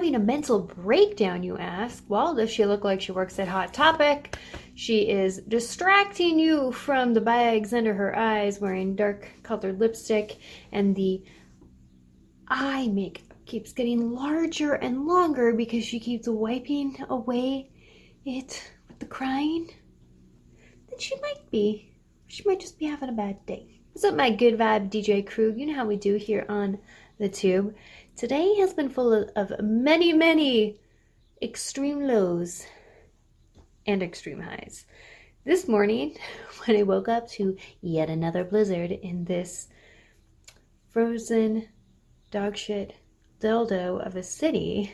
having a mental breakdown, you ask? Well, does she look like she works at Hot Topic? She is distracting you from the bags under her eyes, wearing dark colored lipstick, and the eye makeup keeps getting larger and longer because she keeps wiping away it with the crying. Then she might be. She might just be having a bad day. What's up, my good vibe DJ crew? You know how we do here on the tube. Today has been full of many, many extreme lows and extreme highs. This morning, when I woke up to yet another blizzard in this frozen dogshit dildo of a city,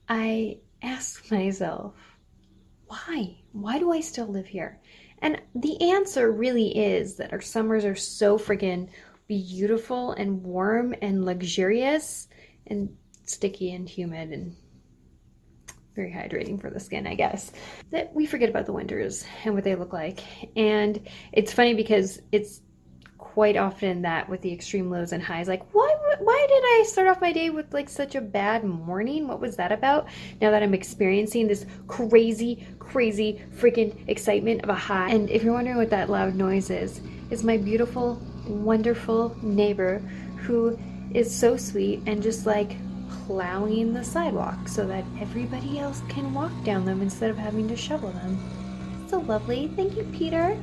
I asked myself, why? Why do I still live here? And the answer really is that our summers are so friggin' beautiful and warm and luxurious and sticky and humid and very hydrating for the skin, I guess, that we forget about the winters and what they look like. And it's funny because it's quite often that with the extreme lows and highs, like why did I start off my day with like such a bad morning? What was that about? Now that I'm experiencing this crazy freaking excitement of a high. And if you're wondering what that loud noise is, it's my beautiful, wonderful neighbor who is so sweet and just like plowing the sidewalk so that everybody else can walk down them instead of having to shovel them. So lovely. Thank you, Peter.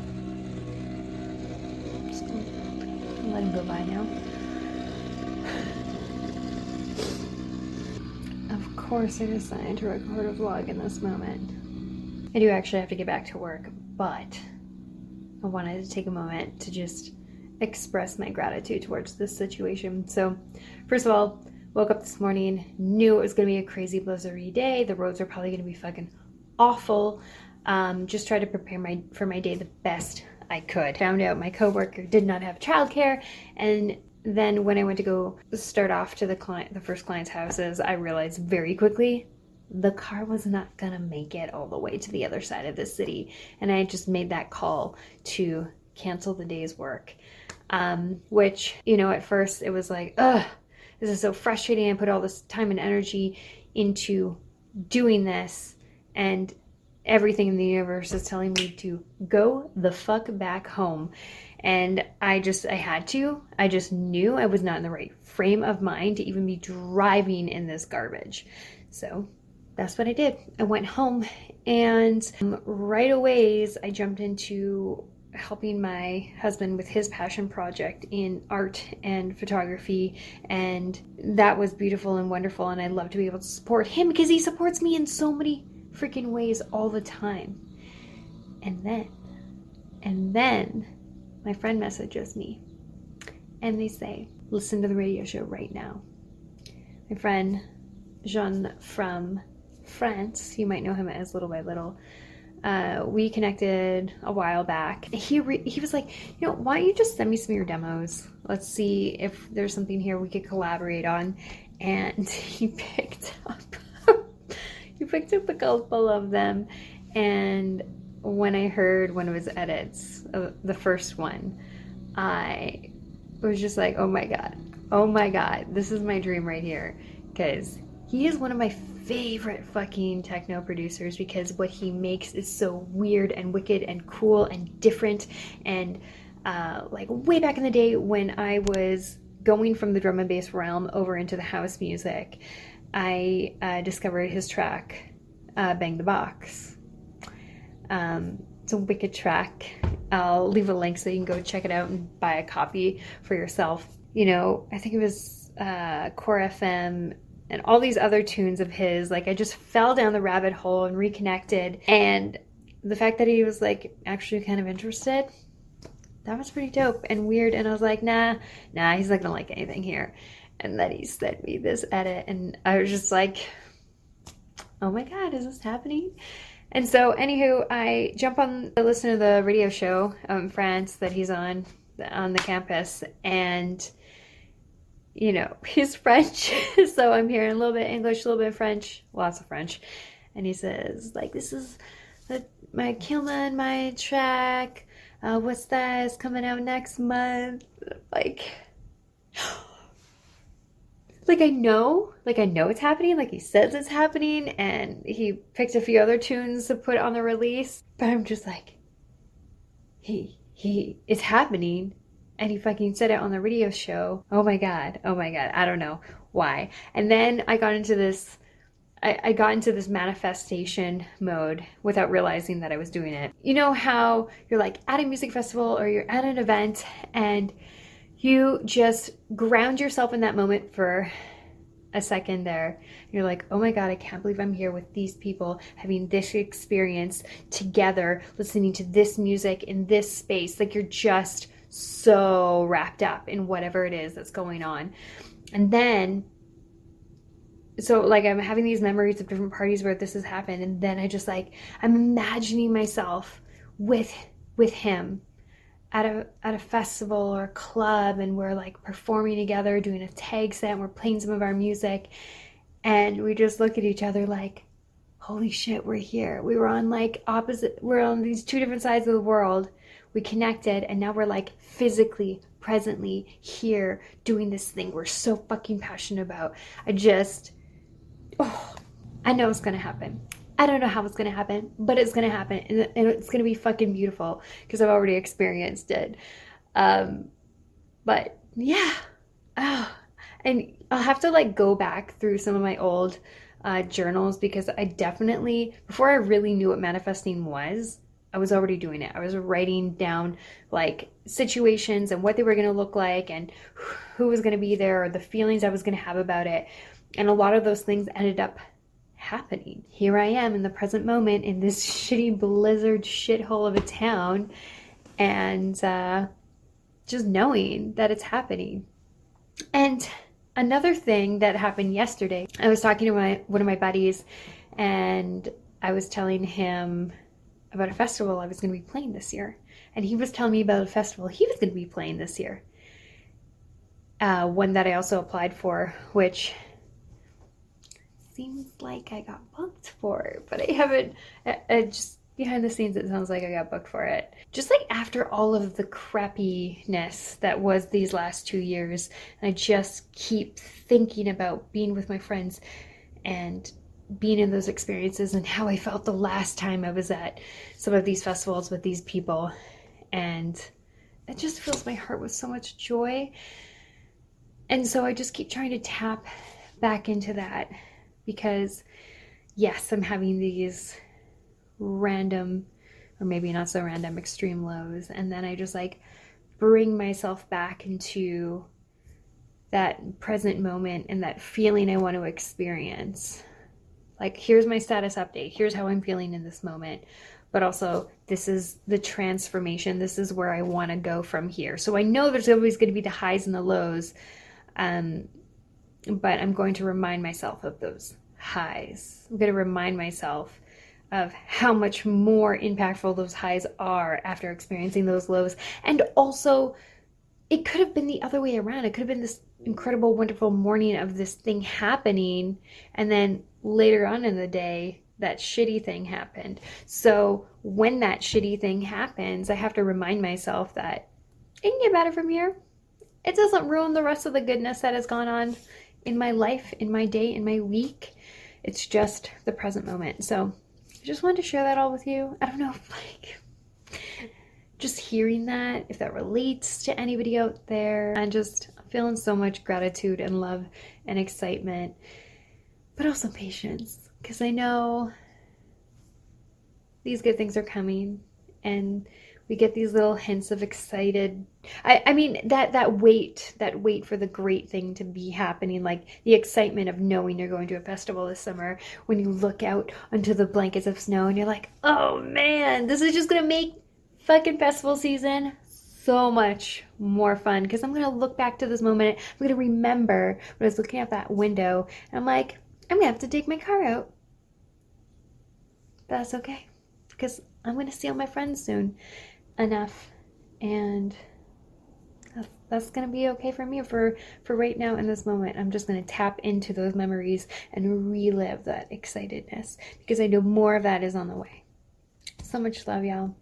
Just gonna let him go by now. Of course I decided to record a vlog in this moment. I do actually have to get back to work, but I wanted to take a moment to just express my gratitude towards this situation. So first of all, woke up this morning, knew it was going to be a crazy blizzardy day. The roads are probably going to be fucking awful. Just tried to prepare for my day the best I could. Found out my coworker did not have childcare, and then when I went to go start off to the first client's houses, I realized very quickly the car was not gonna make it all the way to the other side of the city, and I just made that call to cancel the day's work. Which, you know, at first it was like, ugh, this is so frustrating. I put all this time and energy into doing this, and everything in the universe is telling me to go the fuck back home. And I had to. I just knew I was not in the right frame of mind to even be driving in this garbage. So that's what I did. I went home, and right away I jumped into helping my husband with his passion project in art and photography, and that was beautiful and wonderful, and I love to be able to support him because he supports me in so many freaking ways all the time. And then my friend messages me and they say, listen to the radio show right now. My friend Jean from France, you might know him as Little by Little, we connected a while back. He was like, you know, why don't you just send me some of your demos? Let's see if there's something here we could collaborate on. And he picked up a couple of them, and when I heard one of his edits, the first one, I was just like, oh my god, this is my dream right here, because he is one of my favorite fucking techno producers, because what he makes is so weird and wicked and cool and different. And like way back in the day when I was going from the drum and bass realm over into the house music, I discovered his track, Bang the Box. It's a wicked track. I'll leave a link so you can go check it out and buy a copy for yourself. You know, I think it was Core FM and all these other tunes of his. Like, I just fell down the rabbit hole and reconnected. And the fact that he was like actually kind of interested, that was pretty dope and weird. And I was like, nah, he's not gonna like anything here. And then he sent me this edit, and I was just like, oh my god, is this happening? And so, anywho, I jump on to listen to the radio show in France that he's on the campus, and you know, he's French, so I'm hearing a little bit English, a little bit of French, lots of French, and he says, like, this is my Kilma and my track, what's that, it's coming out next month, like, like I know it's happening, like he says it's happening, and he picked a few other tunes to put on the release, but I'm just like, it's happening, and he fucking said it on the radio show. Oh my god, I don't know why. And then I got into this manifestation mode without realizing that I was doing it. You know how you're like at a music festival or you're at an event and you just ground yourself in that moment for a second there. You're like, oh my god, I can't believe I'm here with these people having this experience together, listening to this music in this space. Like you're just so wrapped up in whatever it is that's going on. And then so like I'm having these memories of different parties where this has happened, and then I'm imagining myself with him at a festival or a club, and we're like performing together, doing a tag set, and we're playing some of our music, and we just look at each other like, holy shit, we're here. We're on these two different sides of the world. We connected, and now we're like physically, presently here doing this thing we're so fucking passionate about. I know it's gonna happen. I don't know how it's gonna happen, but it's gonna happen, and it's gonna be fucking beautiful because I've already experienced it. But yeah, and I'll have to like go back through some of my old journals, because I definitely, before I really knew what manifesting was, I was already doing it. I was writing down like situations and what they were gonna look like and who was gonna be there, or the feelings I was gonna have about it. And a lot of those things ended up happening. Here I am in the present moment in this shitty blizzard shithole of a town, and just knowing that it's happening. And another thing that happened yesterday, I was talking to one of my buddies, and I was telling him about a festival I was going to be playing this year. And he was telling me about a festival he was going to be playing this year. One that I also applied for, which seems like I got booked for, but I haven't. Just behind the scenes, it sounds like I got booked for it. Just like after all of the crappiness that was these last 2 years, and I just keep thinking about being with my friends and being in those experiences and how I felt the last time I was at some of these festivals with these people, and it just fills my heart with so much joy. And so I just keep trying to tap back into that, because yes, I'm having these random, or maybe not so random, extreme lows, and then I just like bring myself back into that present moment and that feeling I want to experience. Like, here's my status update, here's how I'm feeling in this moment, but also this is the transformation, this is where I want to go from here. So I know there's always going to be the highs and the lows, but I'm going to remind myself of those highs. I'm going to remind myself of how much more impactful those highs are after experiencing those lows. And also, it could have been the other way around. It could have been this incredible, wonderful morning of this thing happening, and then later on in the day, that shitty thing happened. So when that shitty thing happens, I have to remind myself that it can get better from here. It doesn't ruin the rest of the goodness that has gone on in my life, in my day, in my week. It's just the present moment. So I just wanted to share that all with you. I don't know if just hearing that, if that relates to anybody out there. I'm just feeling so much gratitude and love and excitement, but also patience, because I know these good things are coming, and we get these little hints of excited. I mean, that wait for the great thing to be happening, like the excitement of knowing you're going to a festival this summer, when you look out onto the blankets of snow and you're like, oh man, this is just gonna make fucking festival season so much more fun, because I'm gonna look back to this moment. I'm gonna remember when I was looking out that window and I'm like, I'm gonna have to take my car out, but that's okay, because I'm gonna see all my friends soon enough, and that's gonna be okay for me for right now in this moment. I'm just gonna tap into those memories and relive that excitedness, because I know more of that is on the way. So much love, y'all.